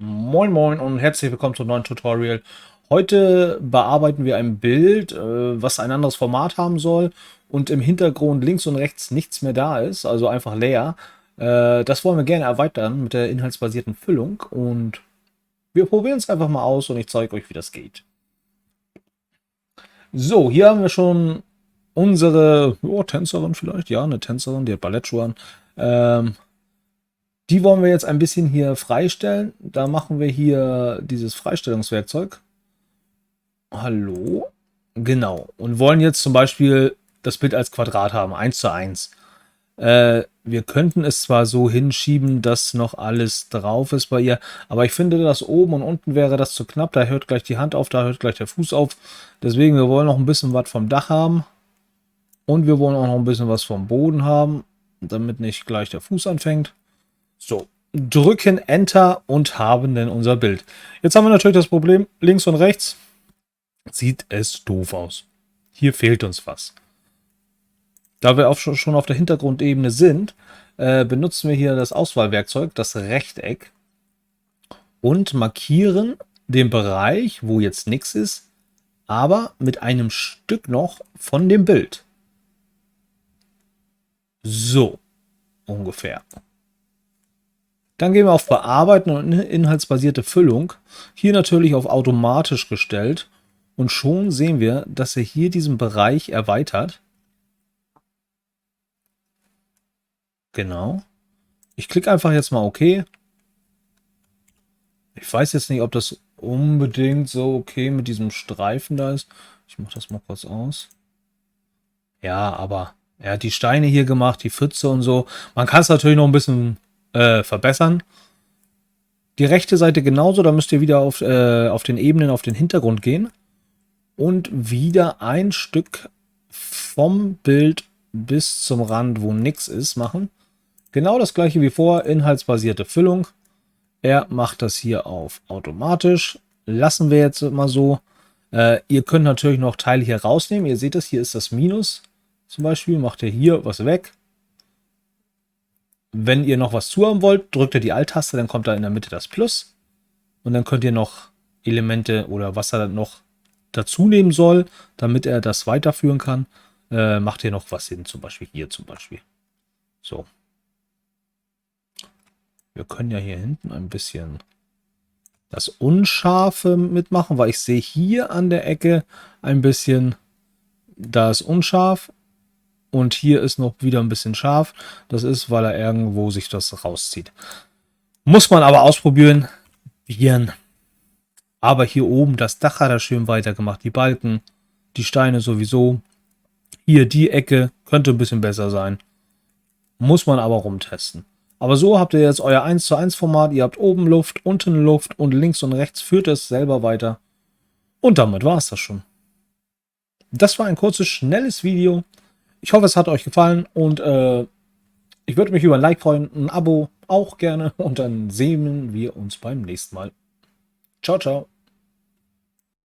Moin Moin und herzlich willkommen zum neuen Tutorial. Heute bearbeiten wir ein Bild, was ein anderes Format haben soll und im Hintergrund links und rechts nichts mehr da ist, also einfach leer. Das wollen wir gerne erweitern mit der inhaltsbasierten Füllung und wir probieren es einfach mal aus und ich zeige euch, wie das geht. So, hier haben wir schon unsere Tänzerin vielleicht, ja, eine Tänzerin, die hat Ballettschuhe an. Die wollen wir jetzt ein bisschen hier freistellen. Da machen wir hier dieses Freistellungswerkzeug. Hallo? Genau. Und wollen jetzt zum Beispiel das Bild als Quadrat haben, 1:1. Wir könnten es zwar so hinschieben, dass noch alles drauf ist bei ihr, aber ich finde, dass oben und unten wäre das zu knapp. Da hört gleich die Hand auf, da hört gleich der Fuß auf. Deswegen, wir wollen noch ein bisschen was vom Dach haben. Und wir wollen auch noch ein bisschen was vom Boden haben, damit nicht gleich der Fuß anfängt. So, drücken Enter und haben dann unser Bild. Jetzt haben wir natürlich das Problem, links und rechts sieht es doof aus. Hier fehlt uns was. Da wir auch schon auf der Hintergrundebene sind, benutzen wir hier das Auswahlwerkzeug, das Rechteck, und markieren den Bereich, wo jetzt nichts ist, aber mit einem Stück noch von dem Bild. So, ungefähr. Dann gehen wir auf Bearbeiten und inhaltsbasierte Füllung. Hier natürlich auf automatisch gestellt. Und schon sehen wir, dass er hier diesen Bereich erweitert. Genau. Ich klicke einfach jetzt mal OK. Ich weiß jetzt nicht, ob das unbedingt so okay mit diesem Streifen da ist. Ich mache das mal kurz aus. Ja, aber er hat die Steine hier gemacht, die Pfütze und so. Man kann es natürlich noch ein bisschen verbessern. Die rechte Seite genauso, da müsst ihr wieder auf den Ebenen auf den Hintergrund gehen. Und wieder ein Stück vom Bild bis zum Rand, wo nichts ist, machen. Genau das gleiche wie vor, inhaltsbasierte Füllung. Er macht das hier auf automatisch. Lassen wir jetzt mal so. Ihr könnt natürlich noch Teile hier rausnehmen. Ihr seht das, hier ist das Minus. Zum Beispiel macht ihr hier was weg. Wenn ihr noch was zu haben wollt, drückt ihr die Alt-Taste, dann kommt da in der Mitte das Plus. Und dann könnt ihr noch Elemente oder was er noch dazu nehmen soll, damit er das weiterführen kann. Macht ihr noch was hin, zum Beispiel hier zum Beispiel. So. Wir können ja hier hinten ein bisschen das Unscharfe mitmachen, weil ich sehe hier an der Ecke ein bisschen, da ist unscharf und hier ist noch wieder ein bisschen scharf. Das ist, weil er irgendwo sich das rauszieht. Muss man aber ausprobieren. Aber hier oben, das Dach hat er schön weitergemacht. Die Balken, die Steine sowieso. Hier die Ecke könnte ein bisschen besser sein. Muss man aber rumtesten. Aber so habt ihr jetzt euer 1:1 Format. Ihr habt oben Luft, unten Luft und links und rechts führt es selber weiter. Und damit war es das schon. Das war ein kurzes, schnelles Video. Ich hoffe, es hat euch gefallen und ich würde mich über ein Like freuen, ein Abo auch gerne und dann sehen wir uns beim nächsten Mal. Ciao, ciao.